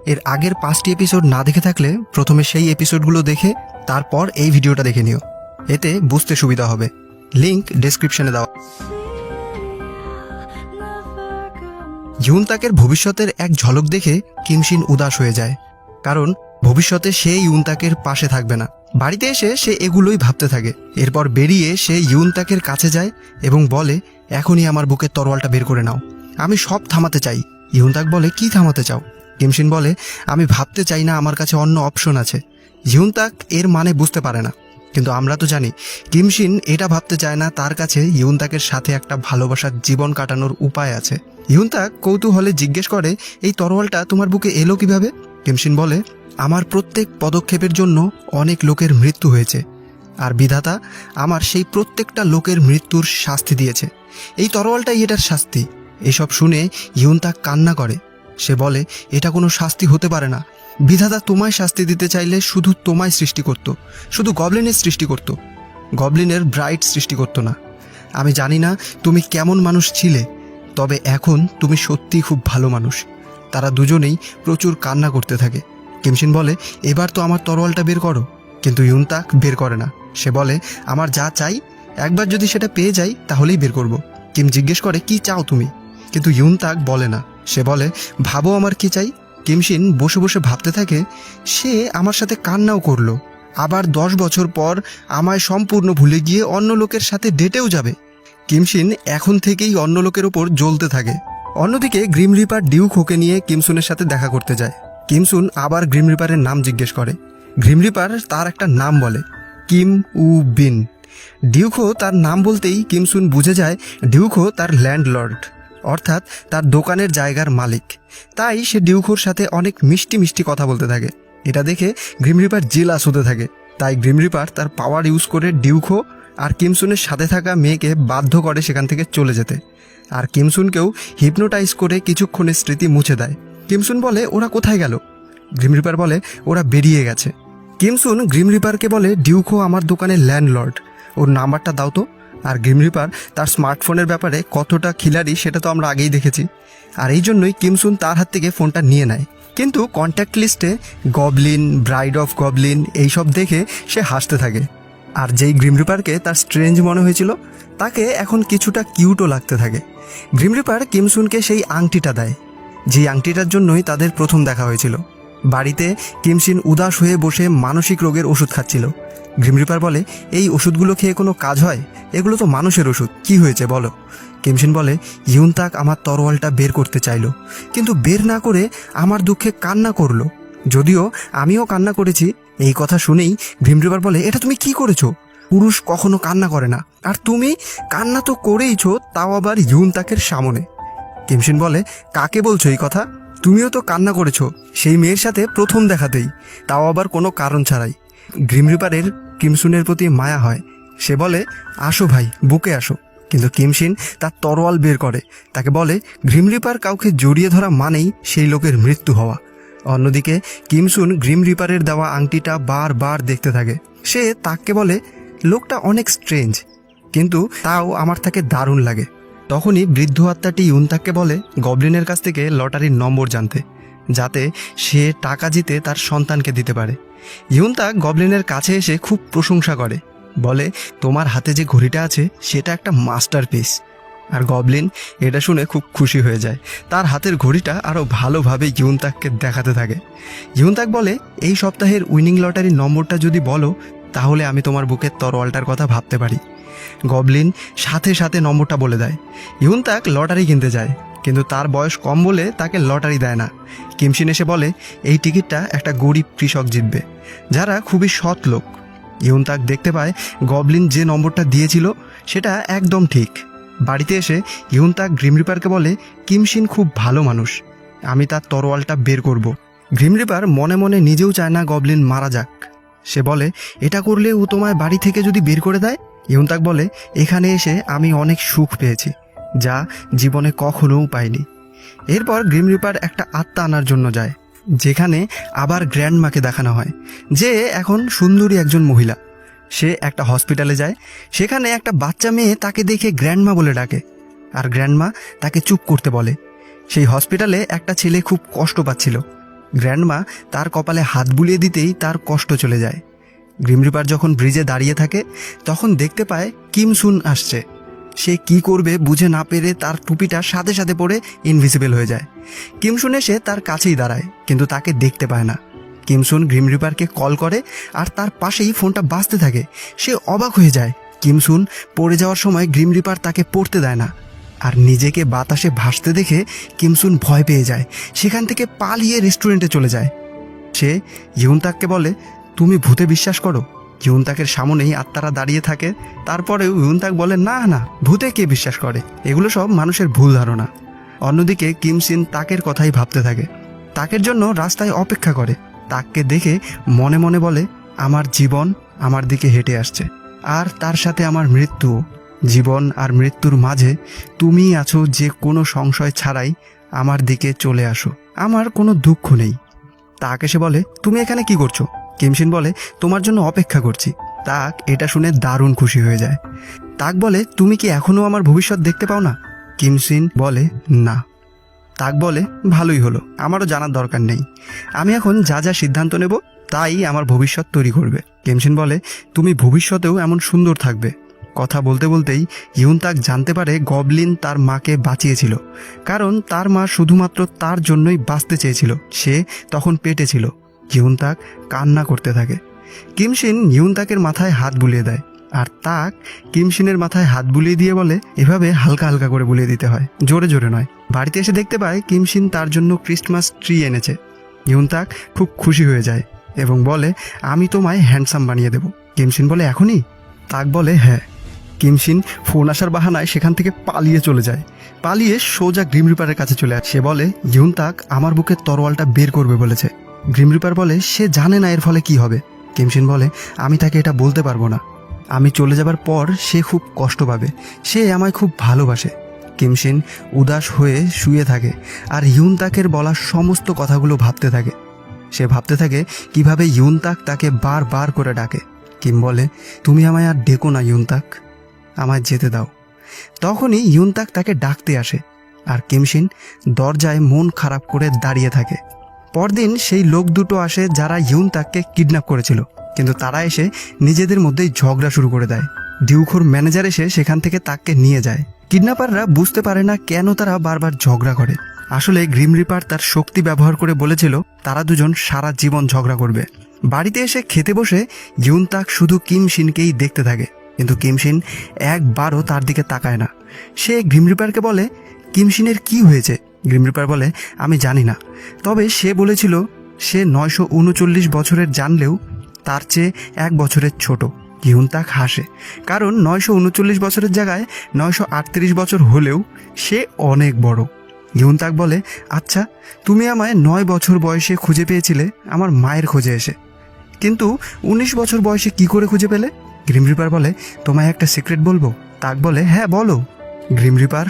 এর আগের 5টি এপিসোড না দেখে থাকলে প্রথমে সেই এপিসোডগুলো দেখে তারপর এই ভিডিওটা দেখে নিও, এতে বুঝতে সুবিধা হবে। লিংক ডেসক্রিপশনে দেওয়া। ইউনতাকের ভবিষ্যতের এক ঝলক দেখে কিমশিন উদাস হয়ে যায়, কারণ ভবিষ্যতে সে ইউনতাকের পাশে থাকবে না। বাড়িতে এসে সে এগুলোই ভাবতে থাকে। এরপর বেরিয়ে সে ইউনতাকের কাছে যায় এবং বলে, এখনই আমার বুকের তরোয়ালটা বের করে নাও, আমি সব থামাতে চাই। ইউনতাক বলে, কি থামাতে চাও? কিমশিন বলে, আমি ভাবতে চাই না, আমার কাছে অন্য অপশন আছে। ইউনতাক এর মানে বুঝতে পারে না, কিন্তু আমরা তো জানি কিমশিন এটা ভাবতে চায় না তার কাছে ইউনতাকের সাথে একটা ভালোবাসার জীবন কাটানোর উপায় আছে। ইউনতাক কৌতূহলে জিজ্ঞেস করে, এই তরোয়ালটা তোমার বুকে এলো কিভাবে? কিমশিন বলে, আমার প্রত্যেক পদক্ষেপের জন্য অনেক লোকের মৃত্যু হয়েছে, আর বিধাতা আমার সেই প্রত্যেকটা লোকের মৃত্যুর শাস্তি দিয়েছে। এই তরোয়ালটাই এটার শাস্তি। এসব শুনে ইউনতাক কান্না করে। সে বলে, এটা কোনো শাস্তি হতে পারে না। বিধাতা তোমায় শাস্তি দিতে চাইলে শুধু তোমায় সৃষ্টি করত, শুধু গবলিনের সৃষ্টি করত, গবলিনের ব্রাইট সৃষ্টি করত না। আমি জানি না তুমি কেমন মানুষ ছিলে, তবে এখন তুমি সত্যিই খুব ভালো মানুষ। তারা দুজনেই প্রচুর কান্না করতে থাকে। কিমশিন বলে, এবার তো আমার তরোয়ালটা বের করো। কিন্তু ইউনতাক বের করে না। সে বলে, আমার যা চাই একবার যদি সেটা পেয়ে যাই তাহলেই বের করব। কিম জিজ্ঞেস করে, কি চাও তুমি? কিন্তু ইউনতাক বলে না। সে বলে, ভাবো আমার কি চাই। কিমশিন বসে বসে ভাবতে থাকে, সে আমার সাথে কান্নাও করলো, আবার 10 বছর পর আমায় সম্পূর্ণ ভুলে গিয়ে অন্য লোকের সাথে ডেটেও যাবে। কিমশিন এখন থেকেই অন্য লোকের ওপর জ্বলতে থাকে। অন্যদিকে গ্রিম রিপার ডিউকোকে নিয়ে কিমসুনের সাথে দেখা করতে যায়। কিমসুন আবার গ্রিম রিপারের নাম জিজ্ঞেস করে। গ্রিম রিপার তার একটা নাম বলে, কিম উ বিন। ডিউকো তার নাম বলতেই কিমসুন বুঝে যায় ডিউকো তার ল্যান্ডলর্ড, অর্থাৎ তার দোকানের জায়গার মালিক। তাই সে ডিউকোর সাথে অনেক মিষ্টি মিষ্টি কথা বলতে থাকে। এটা দেখে গ্রিম রিপার জেলাস হতে থাকে। তাই গ্রিম রিপার তার পাওয়ার ইউজ করে ডিউকো আর কিমসুনের সাথে থাকা মেয়েকে বাধ্য করে সেখান থেকে চলে যেতে, আর কিমসুনকেও হিপনোটাইজ করে কিছুক্ষণের স্মৃতি মুছে দেয়। কিমসুন বলে, ওরা কোথায় গেল? গ্রিম রিপার বলে, ওরা বেরিয়ে গেছে। কিমসুন গ্রিম রিপারকে বলে, ডিউকো আমার দোকানের ল্যান্ডলর্ড, ওর নাম্বারটা দাও তো। আর গ্রিম রিপার তার স্মার্টফোনের ব্যাপারে কতটা খিলাড়ি সেটা তো আমরা আগেই দেখেছি, আর এই জন্যই কিমসুন তার হাত থেকে ফোনটা নিয়ে নেয়। কিন্তু কন্ট্যাক্ট লিস্টে গবলিন, ব্রাইড অফ গবলিন এইসব দেখে সে হাসতে থাকে। আর যেই গ্রিম রিপারকে তার স্ট্রেঞ্জ মনে হয়েছিল তাকে এখন কিছুটা কিউটও লাগতে থাকে। গ্রিম রিপার কিমসুনকে সেই আংটিটা দেয়, যেই আংটিটার জন্যই তাদের প্রথম দেখা হয়েছিল। বাড়িতে কিমশিন উদাস হয়ে বসে মানসিক রোগের ওষুধ খাচ্ছিল। গ্রিম রিপার বলে, এই ওষুধগুলো খেয়ে কোনো কাজ হয়? এগুলো তো মানুষের ওষুধ, কি হয়েছে বলো? কিমশিন বলে, ইউনতাক আমার তরোয়ালটা বের করতে চাইলো, কিন্তু বের না করে আমার দুঃখে কান্না করলো। যদিও আমিও কান্না করেছি। এই কথা শুনেই গ্রিম রিপার বলে, এটা তুমি কি করেছো? পুরুষ কখনো কান্না করে না, আর তুমি কান্না তো করেইছো, তাও আবার ইউনতাকের সামনে। কিমশিন বলে, কাকে বলছো এই কথা? তুমিও তো কান্না করেছো সেই মেয়ের সাথে প্রথম দেখাতেই, তাও আবার কোনো কারণ ছাড়াই। গ্রিম রিপারের কিমসুনের প্রতি মায়া হয়। সে বলে, আসো ভাই, বুকে আসো। কিন্তু কিমশিন তার তরোয়াল বের করে। তাকে বলে, গ্রিম রিপার কাউকে জড়িয়ে ধরা মানেই সেই লোকের মৃত্যু হওয়া। অন্যদিকে কিমসুন গ্রিম রিপারের দেওয়া আংটিটা বারবার দেখতে থাকে। সে তাকে বলে, লোকটা অনেক স্ট্রেঞ্জ, কিন্তু তাও আমার তাকে দারুণ লাগে। তখনই বৃদ্ধ আত্মাটি ইউনতাককে বলে গবলিনের কাছ থেকে লটারির নম্বর জানতে, যাতে সে টাকা জিতে তার সন্তানকে দিতে পারে। ইউনতাক গবলিনের কাছে এসে খুব প্রশংসা করে, বলে, তোমার হাতে যে ঘড়িটা আছে সেটা একটা মাস্টারপিস। আর গবলিন এটা শুনে খুব খুশি হয়ে যায়। তার হাতের ঘড়িটা আরও ভালোভাবে ইউনতাককে দেখাতে থাকে। ইউনতাক বলে, এই সপ্তাহের উইনিং লটারির নম্বরটা যদি বলো তাহলে আমি তোমার বুকের তরোয়ালটার কথা ভাবতে পারি। গবলিন সাথে সাথে নম্বরটা বলে দেয়। ইউনতাক লটারি কিনতে যায়, কিন্তু তার বয়স কম বলে তাকে লটারি দেয় না। কিমশিন এসে বলে, এই টিকিটটা একটা গরিব কৃষক জিতবে, যারা খুবই সৎ লোক। ইউনতাক দেখতে পায় গবলিন যে নম্বরটা দিয়েছিল সেটা একদম ঠিক। বাড়িতে এসে ইউনতাক গ্রিম রিপারকে বলে, কিমশিন খুব ভালো মানুষ, আমি তার তরোয়ালটা বের করব। গ্রিম রিপার মনে মনে নিজেও চায় না গবলিন মারা যাক। সে বলে, এটা করলে ও তোমায় বাড়ি থেকে যদি বের করে দেয়? ইউনতাক বলে, এখানে এসে আমি অনেক সুখ পেয়েছি, যা জীবনে কখনোও পাইনি। এরপর গ্রিম রিপার একটা আত্মা আনার জন্য যায়, যেখানে আবার গ্র্যান্ডমাকে দেখানো হয়, যে এখন সুন্দরী একজন মহিলা। সে একটা হসপিটালে যায়, সেখানে একটা বাচ্চা মেয়ে তাকে দেখে গ্র্যান্ডমা বলে ডাকে, আর গ্র্যান্ডমা তাকে চুপ করতে বলে। সেই হসপিটালে একটা ছেলে খুব কষ্ট পাচ্ছিল, গ্র্যান্ডমা তার কপালে হাত বুলিয়ে দিতেই তার কষ্ট চলে যায়। গ্রিম রিপার যখন ব্রিজে দাঁড়িয়ে থাকে তখন দেখতে পায় কিম সুন আসছে। সে কি করবে বুঝে না পেরে তার টুপিটা সাথে সাথে পরে ইনভিজিবল হয়ে যায়। কিম সুন এসে তার কাছেই দাঁড়ায়, কিন্তু তাকে দেখতে পায় না। কিম সুন গ্রিম রিপারকে কল করে আর তার পাশেই ফোনটা বাজতে থাকে। সে অবাক হয়ে যায়। কিম সুন পড়ে যাওয়ার সময় গ্রিম রিপার তাকে পড়তে দেয় না, আর নিজেকে বাতাসে ভাসতে দেখে কিম সুন ভয় পেয়ে যায়। সেখান থেকে পালিয়ে রেস্টুরেন্টে চলে যায়। সে ইউনতাককে বলে, তুমি ভূতে বিশ্বাস করো? ইউনতাকের সামনেই আত্মারা দাঁড়িয়ে থাকে। তারপরেও ইউনতাক বলে, না না, ভূতে কে বিশ্বাস করে, এগুলো সব মানুষের ভুল ধারণা। অন্যদিকে কিম সিন তাকের কথাই ভাবতে থাকে। তাকের জন্য রাস্তায় অপেক্ষা করে। তাককে দেখে মনে মনে বলে, আমার জীবন আমার দিকে হেঁটে আসছে, আর তার সাথে আমার মৃত্যু। জীবন আর মৃত্যুর মাঝে তুমিই আছো, যে কোনো সংশয় ছাড়াই আমার দিকে চলে আসো, আমার কোনো দুঃখ নেই। তাক এসে বলে, তুমি এখানে কি করছো? কিমসিন বলে, তোমার জন্য অপেক্ষা করছি। তাক এটা শুনে দারুণ খুশি হয়ে যায়। তাক বলে, তুমি কি এখনও আমার ভবিষ্যৎ দেখতে পাও না? কিমসিন বলে, না। তাক বলে, ভালোই হলো, আমারও জানার দরকার নেই। আমি এখন যা যা সিদ্ধান্ত নেব তাই আমার ভবিষ্যৎ তৈরি করবে। কিমসিন বলে, তুমি ভবিষ্যতেও এমন সুন্দর থাকবে। কথা বলতে বলতেই ইউনতাক জানতে পারে গবলিন তার মাকে বাঁচিয়েছিল, কারণ তার মা শুধুমাত্র তার জন্যই বাঁচতে চেয়েছিল। সে তখন পেটে ছিল। ইউনতাক কান্না করতে থাকে। কিমসিন ইউনতাকের মাথায় হাত বুলিয়ে দেয়, আর তাক কিমসিনের মাথায় হাত বুলিয়ে দিয়ে বলে, এভাবে হালকা হালকা করে বুলিয়ে দিতে হয়, জোরে জোরে নয়। বাড়িতে এসে দেখতে পায় কিমসিন তার জন্য ক্রিসমাস ট্রি এনেছে। ইউনতাক খুব খুশি হয়ে যায় এবং বলে, আমি তোমায় হ্যান্ডসাম বানিয়ে দেব। কিমসিন বলে, এখনই? তাক বলে, হ্যাঁ। কিমসিন ফোন আসার বাহানায় সেখান থেকে পালিয়ে চলে যায়। পালিয়ে সোজা গ্রিম রিপারের কাছে চলে আসে। সে বলে, ইউনতাক আমার বুকের তরোয়ালটা বের করবে বলেছে। গ্রিম রিপার বলে, সে জানে না এর ফলে কি হবে। কিমসিন বলে, আমি তাকে এটা বলতে পারবো না। আমি চলে যাবার পর সে খুব কষ্ট পাবে। সে আমায় খুব ভালোবাসে। কিমসিন উদাস হয়ে শুয়ে থাকে আর ইউনতাকের বলা সমস্ত কথাগুলো ভাবতে থাকে। সে ভাবতে থাকে কিভাবে ইউনতাক তাকে বারবার করে ডাকে। কিম বলে, তুমি আমায় আর ডেকো না ইউনতাক, আমায় যেতে দাও। তখনই ইউনতাক তাকে ডাকতে আসে, আর কিমসিন দরজায় মন খারাপ করে দাঁড়িয়ে থাকে। পরদিন সেই লোক দুটো আসে যারা ইউনতাককে কিডন্যাপ করেছিল, কিন্তু তারা এসে নিজেদের মধ্যেই ঝগড়া শুরু করে দেয়। ডিউখোর ম্যানেজার এসে সেখান থেকে তাকে নিয়ে যায়। কিডন্যাপাররা বুঝতে পারে না কেন তারা বারবার ঝগড়া করে। আসলে গ্রিম রিপার তার শক্তি ব্যবহার করে বলেছিল তারা দুজন সারা জীবন ঝগড়া করবে। বাড়িতে এসে খেতে বসে ইউনতাক শুধু কিমসিনকেই দেখতে থাকে, কিন্তু কিমসিন একবারও তার দিকে তাকায় না। সে গ্রিম রিপারকে বলে, কিমসিনের কি হয়েছে? গ্রিম রিপার বলে, আমি জানি না, তবে সে বলেছিল সে 939 বছরের জানলেও তার চেয়ে 1 বছরের ছোট। ইউনতাক হাসে, কারণ 939 বছরের জায়গায় 938 বছর হলেও সে অনেক বড়। ইউনতাক বলে, আচ্ছা, তুমি আমায় 9 বছর বয়সে খুঁজে পেয়েছিলে আমার মায়ের খোঁজে এসে, কিন্তু 19 বছর বয়সে কি করে খুঁজে পেলে? গ্রিম রিপার বলে, তোমায় একটা সিক্রেট বলবো? তাক বলে, হ্যাঁ বলো। গ্রিম রিপার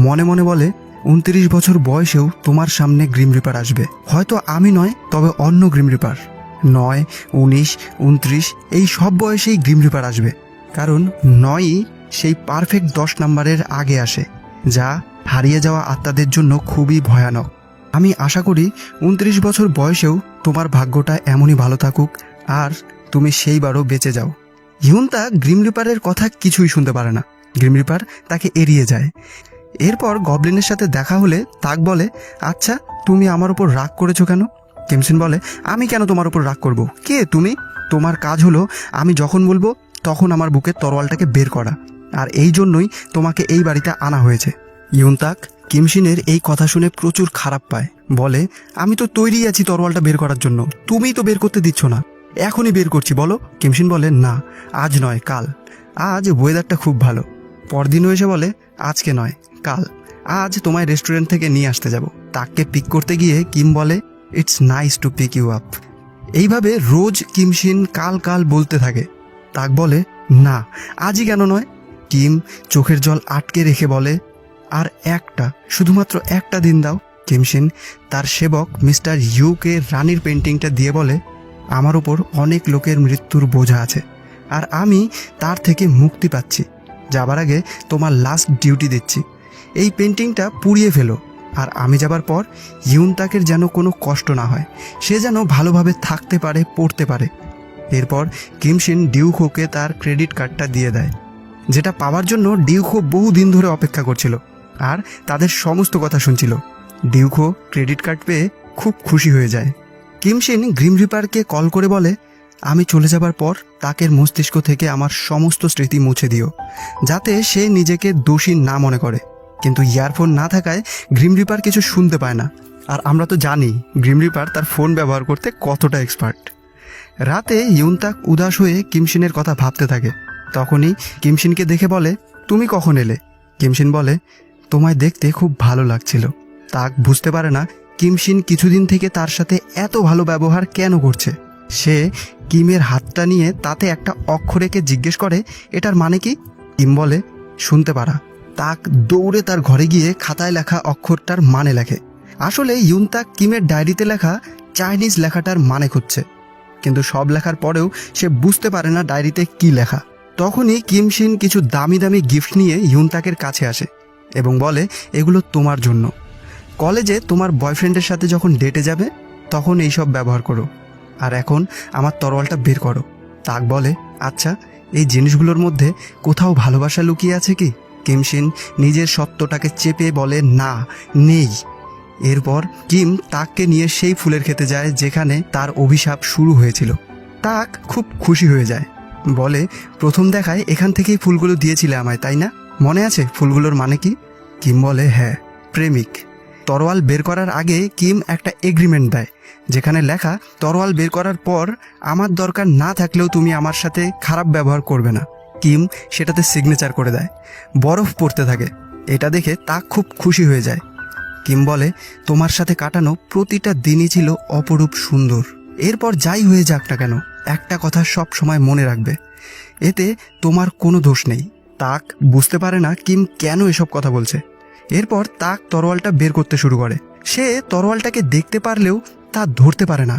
মনে মনে বলে, 29 বছর বয়সেও তোমার সামনে গ্রিম রিপার আসবে। হয়তো আমি নয়, তবে অন্য গ্রিম রিপার। 9, 19, 29 এই সব বয়সেই গ্রিম রিপার আসবে, কারণ 9ই সেই পারফেক্ট 10 নম্বরের আগে আসে, যা হারিয়ে যাওয়া আত্মাদের জন্য খুবই ভয়ানক। আমি আশা করি 29 বছর বয়সেও তোমার ভাগ্যটা এমনই ভালো থাকুক আর তুমি সেইবারও বেঁচে যাও। ইউনতাক গ্রিম রিপারের কথা কিছুই শুনতে পারে না। গ্রিম রিপার তাকে এড়িয়ে যায়। এরপর গবলিনের সাথে দেখা হলে তাক বলে, আচ্ছা, তুমি আমার উপর রাগ করেছো কেন? কিমসিন বলে, আমি কেন তোমার উপর রাগ করব? কে তুমি? তোমার কাজ হলো আমি যখন বলবো তখন আমার বুকের তরোয়ালটাকে বের করা, আর এই জন্যই তোমাকে এই বাড়িতে আনা হয়েছে। ইউনতাক কিমসিনের এই কথা শুনে প্রচুর খারাপ পায়। বলে, আমি তো তৈরি আছি তরোয়ালটা বের করার জন্য, তুমিই তো বের করতে দিচ্ছ না। এখনই বের করছি, বলো। কিমসিন বলে, না, আজ নয়, কাল। আজ ওয়েদারটা খুব ভালো। পরদিনও এসে বলে, আজকে নয়, কাল। আজ তোমায় রেস্টুরেন্ট থেকে নিয়ে আসতে যাব। তাককে পিক করতে গিয়ে কিম বলে, it's nice to pick you up. এইভাবে রোজ কিমসিন কাল কাল বলতে থাকে। তাক বলে, না, আজই কেন নয়? কিম চোখের জল আটকে রেখে বলে, আর শুধুমাত্র একটা দিন দাও। কিমসিন তার সেবক মিস্টার ইউকে রানীর পেন্টিংটা দিয়ে বলে, আমার উপর অনেক লোকের মৃত্যুর বোঝা আছে, আর আমি তার থেকে মুক্তি পাচ্ছি। যাবার আগে তোমার লাস্ট ডিউটি দিচ্ছি, এই পেন্টিংটা পুড়িয়ে ফেলো। আর আমি যাবার পর ইউনতাকের যেন কোনো কষ্ট না হয়, সে যেন ভালোভাবে থাকতে পারে, পড়তে পারে। এরপর কিমশিন ডিউখোকে তার ক্রেডিট কার্ডটা দিয়ে দেয়, যেটা পাওয়ার জন্য ডিউখো বহু দিন ধরে অপেক্ষা করছিল আর তাদের সমস্ত কথা শুনছিল। ডিউখো ক্রেডিট কার্ড পেয়ে খুব খুশি হয়ে যায়। কিমশিন গ্রিম রিপারকে কল করে বলে, আমি চলে যাবার পর তাকের মস্তিষ্ক থেকে আমার সমস্ত স্মৃতি মুছে দিও, যাতে সে নিজেকে দোষী না মনে করে। কিন্তু ইয়ারফোন না থাকায় গ্রিম রিপার কিছু শুনতে পায় না, আর আমরা তো জানি গ্রিম রিপার তার ফোন ব্যবহার করতে কতটা এক্সপার্ট। রাতে ইউনতাক উদাস হয়ে কিমশিনের কথা ভাবতে থাকে। তখনই কিমশিনকে দেখে বলে, তুমি কখন এলে? কিমশিন বলে, তোমায় দেখতে খুব ভালো লাগছিল। তাক বুঝতে পারে না কিমশিন কিছুদিন থেকে তার সাথে এত ভালো ব্যবহার কেন করছে। সে কিমের হাতটা নিয়ে তাতে একটা অক্ষর এঁকে জিজ্ঞেস করে, এটার মানে কি? কিম বলে, শুনতে পারা। তাক দৌড়ে তার ঘরে গিয়ে খাতায় লেখা অক্ষরটার মানে লেখে। আসলে ইউনতাক কিমের ডায়েরিতে লেখা চাইনিজ লেখাটার মানে খুঁজছে, কিন্তু সব লেখার পরেও সে বুঝতে পারে না ডায়েরিতে কি লেখা। তখনই কিমশিন কিছু দামি দামি গিফট নিয়ে ইউনতাকের কাছে আসে এবং বলে, এগুলো তোমার জন্য। কলেজে তোমার বয়ফ্রেন্ডের সাথে যখন ডেটে যাবে তখন এইসব ব্যবহার করো। আর এখন আমার তরোয়ালটা বের করো। তাক বলে, আচ্ছা, এই জিনিসগুলোর মধ্যে কোথাও ভালোবাসা লুকিয়ে আছে কি? কিমশিন নিজের সত্যটাকে চেপে বলে, না, নেই। এরপর কিম তাককে নিয়ে সেই ফুলের খেতে যায় যেখানে তার অভিশাপ শুরু হয়েছিল। তাক খুব খুশি হয়ে যায়, বলে, প্রথম দেখায় এখান থেকেই ফুলগুলো দিয়েছিলে আমায়, তাই না? মনে আছে ফুলগুলোর মানে কি? কিম বলে, হ্যাঁ, প্রেমিক। তরোয়াল বের করার আগে কিম একটা এগ্রিমেন্ট দেয়, যেখানে লেখা, তরোয়াল বের করার পর আমার দরকার না থাকলেও তুমি আমার সাথে খারাপ ব্যবহার করবে না। কিম সেটাতে সিগনেচার করে দেয়। বরফ পড়তে থাকে। এটা দেখে তাক খুব খুশি হয়ে যায়। কিম বলে, তোমার সাথে কাটানো প্রতিটা দিনই ছিল অপরূপ সুন্দর। এরপর যাই হয়ে যাক না কেন, একটা কথা সব সময় মনে রাখবে, এতে তোমার কোনো দোষ নেই। তাক বুঝতে পারে না কিম কেন এসব কথা বলছে। এরপর তাক তরোয়ালটা বের করতে শুরু করে। সে তরোয়ালটাকে দেখতে পারলেও তা ধরতে পারে না,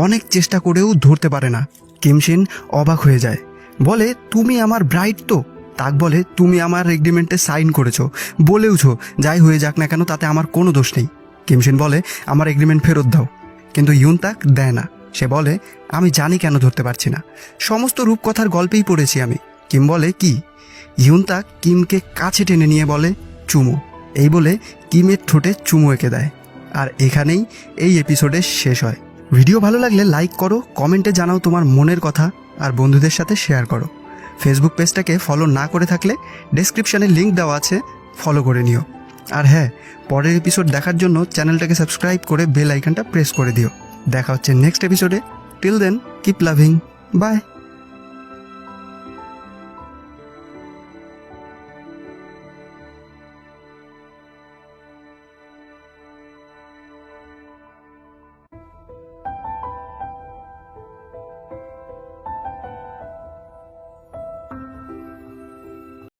অনেক চেষ্টা করেও ধরতে পারে না। কিমশিন অবাক হয়ে যায়, বলে, তুমি আমার ব্রাইড তো? তাক বলে, তুমি আমার এগ্রিমেন্টে সাইন করেছো, বলেওছো যাই হয়ে যাক না কেন তাতে আমার কোনো দোষ নেই। কিমশিন বলে, আমার এগ্রিমেন্ট ফেরত দাও। কিন্তু ইউনতাক দেয় না। সে বলে, আমি জানি কেন ধরতে পারছি না, সমস্ত রূপকথার গল্পেই পড়েছি আমি। কিম বলে, কি? ইউনতাক কিমকে কাছে টেনে নিয়ে বলে, চুমু। এই বলে কিমের ঠোঁটে চুমু এঁকে দেয়। আর এখানেই এই এপিসোডে শেষ হয়। ভিডিও ভালো লাগলে লাইক করো, কমেন্টে জানাও তোমার মনের কথা, আর বন্ধুদের সাথে শেয়ার করো। ফেসবুক পেজটাকে ফলো না করে থাকলে ডেসক্রিপশানে লিঙ্ক দেওয়া আছে, ফলো করে নিও। আর হ্যাঁ, পরের এপিসোড দেখার জন্য চ্যানেলটাকে সাবস্ক্রাইব করে বেল আইকনটা প্রেস করে দিও। দেখা হচ্ছে নেক্সট এপিসোডে। Till then, keep loving, by.